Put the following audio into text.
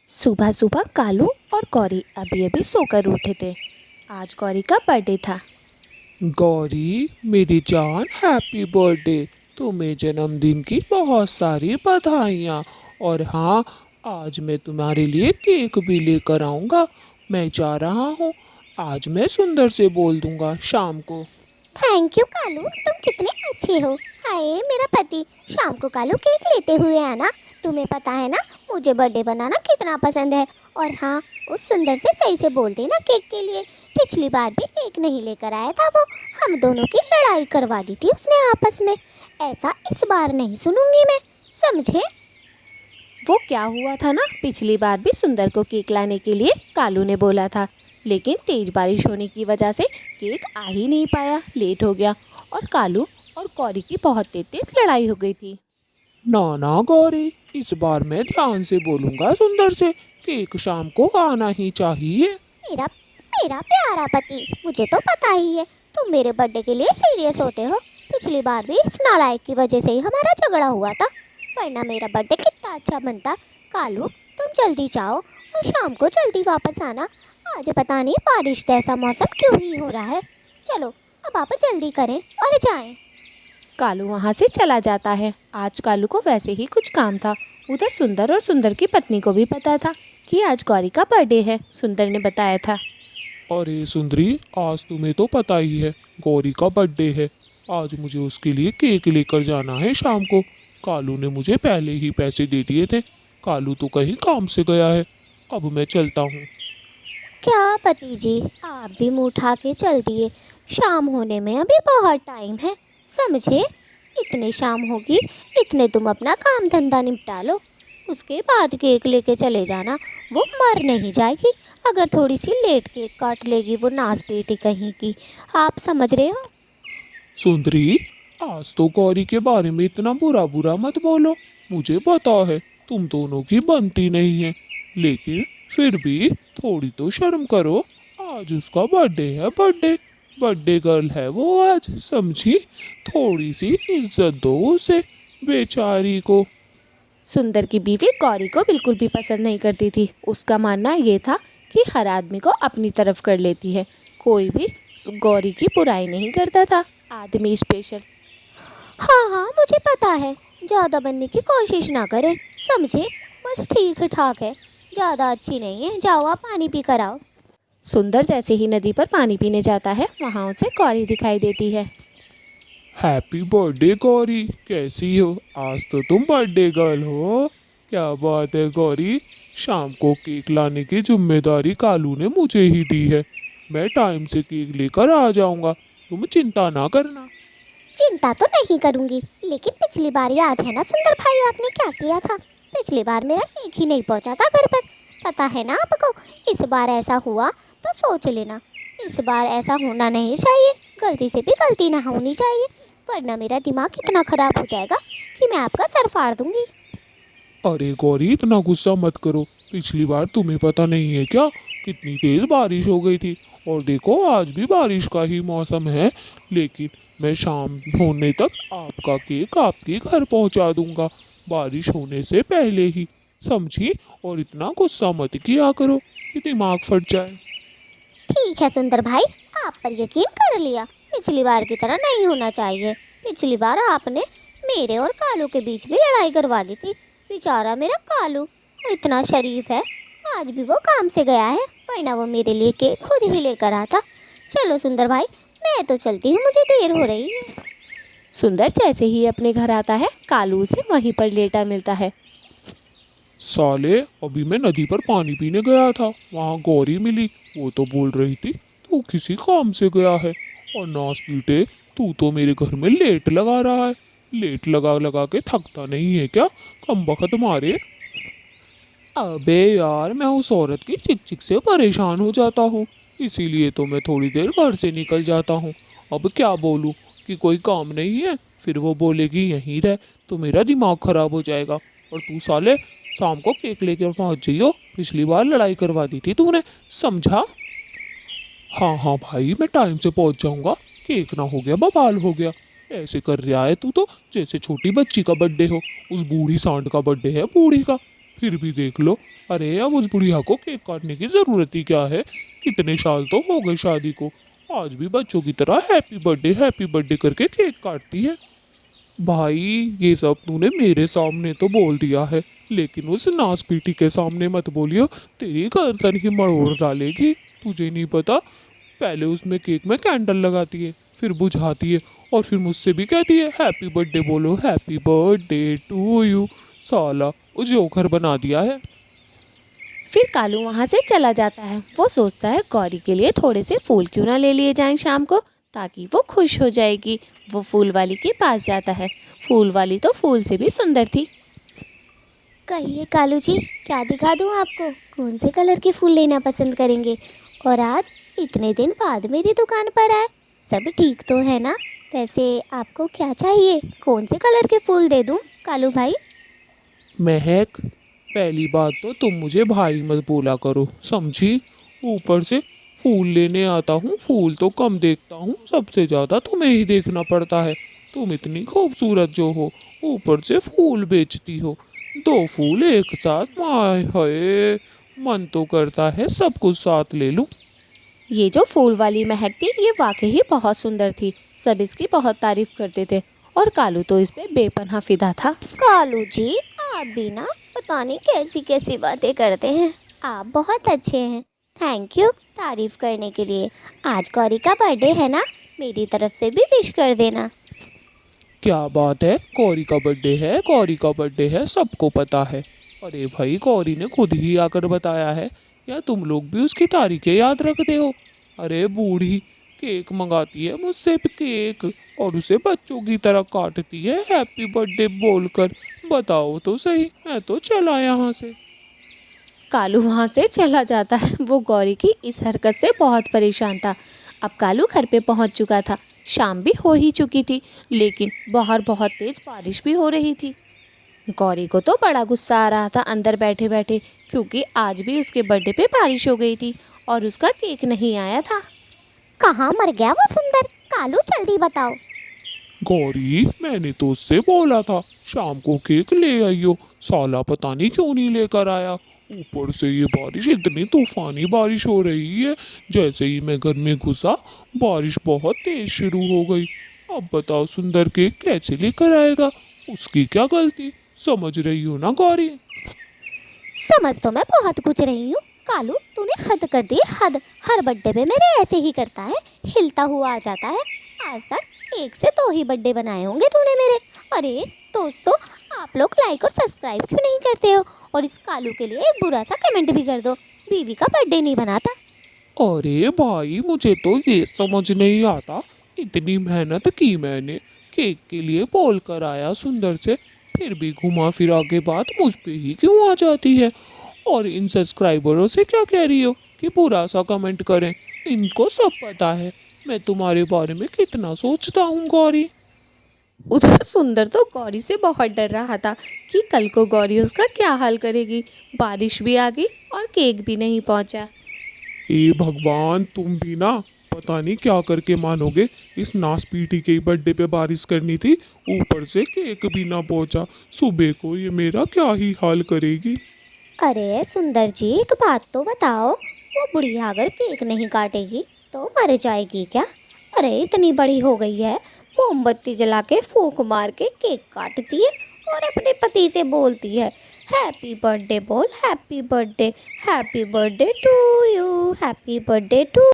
सुबह सुबह कालू और गौरी अभी अभी सोकर उठे थे। आज गौरी का बर्थडे था। गौरी मेरी जान, हैप्पी बर्थडे। तुम्हें जन्मदिन की बहुत सारी बधाइयाँ। और हाँ, आज मैं तुम्हारे लिए केक भी लेकर आऊँगा। मैं जा रहा हूँ। आज मैं सुंदर से बोल दूँगा शाम को। थैंक यू कालू, तुम कितने अच्छे हो। हाय मेरा पति, शाम को कालू केक लेते हुए आना। तुम्हें पता है ना मुझे बर्थडे बनाना कितना पसंद है। और हाँ, उस सुंदर से सही से बोल देना केक के लिए। पिछली बार भी केक नहीं लेकर आया था वो, हम दोनों की लड़ाई करवा दी थी उसने आपस में। ऐसा इस बार नहीं सुनूंगी मैं, समझे। वो क्या हुआ था ना, पिछली बार भी सुंदर को केक लाने के लिए कालू ने बोला था, लेकिन तेज बारिश होने की वजह से केक आ ही नहीं पाया, लेट हो गया और कालू और गौरी की बहुत तेज लड़ाई हो गई थी। ना ना गौरी, इस बार मैं ध्यान से बोलूँगा सुंदर से। केक शाम को आना ही चाहिए। मेरा मेरा प्यारा पति, मुझे तो पता ही है तुम मेरे बर्थडे के लिए सीरियस होते हो। पिछली बार भी इस नालायक की वजह से ही हमारा झगड़ा हुआ था, वरना मेरा बर्थडे कितना अच्छा बनता। कालू, तुम जल्दी जाओ और शाम को जल्दी वापस आना। आज पता नहीं बारिश जैसा मौसम क्यों ही हो रहा है। चलो अब आप जल्दी करें और जाएं। कालू वहाँ से चला जाता है। आज कालू को वैसे ही कुछ काम था। उधर सुंदर और सुंदर की पत्नी को भी पता था कि आज गौरी का बर्थडे है, सुंदर ने बताया था। अरे सुंदरी, आज तुम्हें तो पता ही है गौरी का बर्थडे है। आज मुझे उसके लिए केक लेकर जाना है शाम को। कालू ने मुझे पहले ही पैसे दे दिए थे। कालू तो कहीं काम से गया है। अब मैं चलता हूँ। क्या पति जी, आप भी मुँह उठा के चल दिए। शाम होने में अभी बहुत टाइम है, समझे। इतने शाम होगी, इतने तुम अपना काम धंधा निपटा लो, उसके बाद केक लेके चले जाना। वो मर नहीं जाएगी अगर थोड़ी सी लेट केक काट लेगी, वो नास बेटी कहीं की। आप समझ रहे हो। सुंदरी, आज तो गौरी के बारे में इतना बुरा बुरा मत बोलो। मुझे पता है तुम दोनों की बनती नहीं है, लेकिन फिर भी थोड़ी तो शर्म करो। आज उसका बर्थडे है, बर्थडे बर्थडे गर्ल है वो आज, समझी। थोड़ी सी इज्जत दो उसे, बेचारी को। सुंदर की बीवी गौरी को बिल्कुल भी पसंद नहीं करती थी। उसका मानना ये था कि हर आदमी को अपनी तरफ कर लेती है, कोई भी गौरी की बुराई नहीं करता था। आदमी स्पेशल। हाँ हाँ, मुझे पता है। ज़्यादा बनने की कोशिश ना करें, समझे। बस ठीक ठाक है, ज़्यादा अच्छी नहीं है। जाओ आप पानी पी कर आओ। सुंदर जैसे ही नदी पर पानी पीने जाता है, वहाँ उसे गौरी दिखाई देती है। हैप्पी बर्थडे गौरी, कैसी हो? आज तो तुम बर्थडे गर्ल हो। क्या बात है गौरी। शाम को केक लाने की जिम्मेदारी कालू ने मुझे ही दी है। मैं टाइम से केक लेकर आ जाऊंगा, तुम चिंता ना करना। चिंता तो नहीं करूंगी, लेकिन पिछली बार याद है ना सुंदर भाई, आपने क्या किया था। पिछली बार मेरा केक ही नहीं पहुंचा था घर पर, पता है ना आपको। इस बार ऐसा हुआ तो सोच लेना, इस बार ऐसा होना नहीं चाहिए। गलती से भी गलती ना होनी चाहिए, वरना मेरा दिमाग इतना ख़राब हो जाएगा कि मैं आपका सर फाड़ दूंगी। अरे गौरी, इतना गुस्सा मत करो। पिछली बार तुम्हें पता नहीं है क्या, कितनी तेज बारिश हो गई थी। और देखो आज भी बारिश का ही मौसम है। लेकिन मैं शाम होने तक आपका केक आपके घर पहुंचा दूंगा, बारिश होने से पहले ही, समझी। और इतना गुस्सा मत किया करो कि दिमाग फट जाए। ठीक है सुंदर भाई, आप पर यकीन कर लिया। पिछली बार की तरह नहीं होना चाहिए। पिछली बार आपने मेरे और कालू के बीच भी लड़ाई करवा दी थी। बेचारा मेरा कालू, वो इतना शरीफ है, आज भी वो काम से गया है, वरना वो मेरे लिए केक खुद ही लेकर आता। चलो सुंदर भाई, मैं तो चलती हूँ, मुझे देर हो रही है। सुंदर जैसे ही अपने घर आता है, कालू उसे वहीं पर लेटा मिलता है। साले, अभी मैं नदी पर पानी पीने गया था, वहाँ गौरी मिली। वो तो बोल रही थी तू किसी काम से गया है। और नास पीटे, तू तो मेरे घर में लेट लगा रहा है। लेट लगा लगा के थकता नहीं है क्या, कमबख्त मारे। अबे यार, मैं उस औरत की चिक चिक से परेशान हो जाता हूँ, इसीलिए तो मैं थोड़ी देर घर से निकल जाता हूँ। अब क्या बोलूँ कि कोई काम नहीं है, फिर वो बोलेगी यहीं रह, तो मेरा दिमाग खराब हो जाएगा। और तू साले, शाम को केक लेकर पहुँच जाइयो, पिछली बार लड़ाई करवा दी थी तूने, समझा। हाँ हाँ भाई, मैं टाइम से पहुँच जाऊँगा। केक ना हो गया बवाल हो गया। ऐसे कर रहा है तू तो जैसे छोटी बच्ची का बर्थडे हो। उस बूढ़ी सांड का बर्थडे है, बूढ़ी का। फिर भी देख लो। अरे अब उस बुढ़िया को केक काटने की ज़रूरत ही क्या है? कितने साल तो हो गए शादी को, आज भी बच्चों की तरह हैप्पी बर्थडे करके केक काटती है। भाई ये सब तूने मेरे सामने तो बोल दिया है, लेकिन उस नाच पीटी के सामने मत बोलियो, तेरी गर्दन ही मरोड़ डालेगी। तुझे नहीं पता, पहले उसमें केक में कैंडल लगाती है, फिर बुझाती है, और फिर मुझसे भी कहती है हैप्पी बर्थडे बोलो, हैप्पी बर्थडे टू यू। साला वो जोकर बना दिया है। फिर कालू वहाँ से चला जाता है। वो सोचता है गौरी के लिए थोड़े से फूल क्यों ना ले लिए जाएं शाम को, ताकि वो खुश हो जाएगी। वो फूल वाली के पास जाता है। फूल वाली तो फूल से भी सुंदर थी। कहिए कालू जी, क्या दिखा दूँ आपको? कौन से कलर के फूल लेना पसंद करेंगे? और आज इतने दिन बाद मेरी दुकान पर आए, सब ठीक तो है ना? वैसे आपको क्या चाहिए? कौन से कलर के फूल दे दूँ कालू भाई? महक, पहली बात तो तुम मुझे भाई मत बोला करो, समझी? ऊपर से फूल लेने आता हूँ, फूल तो कम देखता हूँ, सबसे ज़्यादा तुम्हें ही देखना पड़ता है। तुम इतनी खूबसूरत जो हो, ऊपर से फूल बेचती हो। दो फूल एक साथ, माय हाय, मन तो करता है सब कुछ साथ ले लूँ। ये जो फूल वाली महक थी, ये वाकई ही बहुत सुंदर थी। सब इसकी बहुत तारीफ करते थे और कालू तो इस पे बेपनाह फिदा था। कालू जी, आप भी ना पता नहीं कैसी कैसी बातें करते हैं। आप बहुत अच्छे हैं। थैंक यू तारीफ करने के लिए। आज गौरी का बर्थडे है ना, मेरी तरफ से भी विश कर देना। क्या बात है, गौरी का बर्थडे है, गौरी का बर्थडे है, सबको पता है। अरे भाई, गौरी ने खुद ही आकर बताया है, या तुम लोग भी उसकी तारीखें याद रखते हो? अरे बूढ़ी केक मंगाती है मुझसे केक, और उसे बच्चों की तरह काटती है हैप्पी बर्थडे बोलकर। बताओ तो सही, मैं तो चला यहाँ से। कालू वहाँ से चला जाता है। वो गौरी की इस हरकत से बहुत परेशान था। अब कालू घर पे पहुँच चुका था। शाम भी हो ही चुकी थी, लेकिन बाहर बहुत तेज़ बारिश भी हो रही थी। गौरी को तो बड़ा गुस्सा आ रहा था अंदर बैठे बैठे, क्योंकि आज भी उसके बर्थडे पे बारिश हो गई थी और उसका केक नहीं आया था। कहाँ मर गया वो सुंदर? कालू जल्दी बताओ। गौरी, मैंने तो उससे बोला था शाम को केक ले आइयो, साला पता नहीं क्यों नहीं लेकर आया। ऊपर से ये बारिश, इतनी तूफानी बारिश हो रही है, जैसे ही मैं घर में घुसा बारिश बहुत तेज शुरू हो गई। अब बताओ सुंदर केक कैसे लेकर आएगा? उसकी क्या गलती? समझ रही हो ना गौरी? समझ तो मैं बहुत कुछ रही हूँ कालू, तूने हद कर दी, हद। हर बर्थडे पे मेरे ऐसे ही करता है, हिलता हुआ आ जाता है। आज तक एक से दो ही बर्थडे बनाए होंगे तूने मेरे। अरे दोस्तों, आप लोग लाइक और सब्सक्राइब क्यों नहीं करते हो? और इस कालू के लिए एक बुरा सा कमेंट भी कर दो, बीवी का बर्थडे नहीं बनाता। अरे भाई, मुझे तो ये समझ नहीं आता, इतनी मेहनत की मैंने, केक के लिए बोल कर आया सुंदर से, फिर भी घुमा फिरा के बात मुझ पे ही क्यों आ जाती है? और इन सब्सक्राइबरों से क्या कह रही हो कि बुरा सा कमेंट करें? इनको सब पता है मैं तुम्हारे बारे में कितना सोचता हूँ गौरी। उधर सुंदर तो गौरी से बहुत डर रहा था कि कल को गौरी उसका क्या हाल करेगी। बारिश भी आ गई और केक भी नहीं पहुंचा। ए भगवान, तुम भी ना पता नहीं क्या करके मानोगे। इस नासपीटी के बर्थडे पे बारिश करनी थी, ऊपर से केक भी ना पहुंचा। सुबह को ये मेरा क्या ही हाल करेगी। अरे सुंदर जी, एक बात तो बताओ, वो बुढ़िया अगर केक नहीं काटेगी तो मर जाएगी क्या? अरे इतनी बड़ी हो गई है, मोमबत्ती जला के फूंक मार के केक काटती है और अपने पति से बोलती है हैप्पी बर्थडे बोल, happy birthday to you, happy birthday to.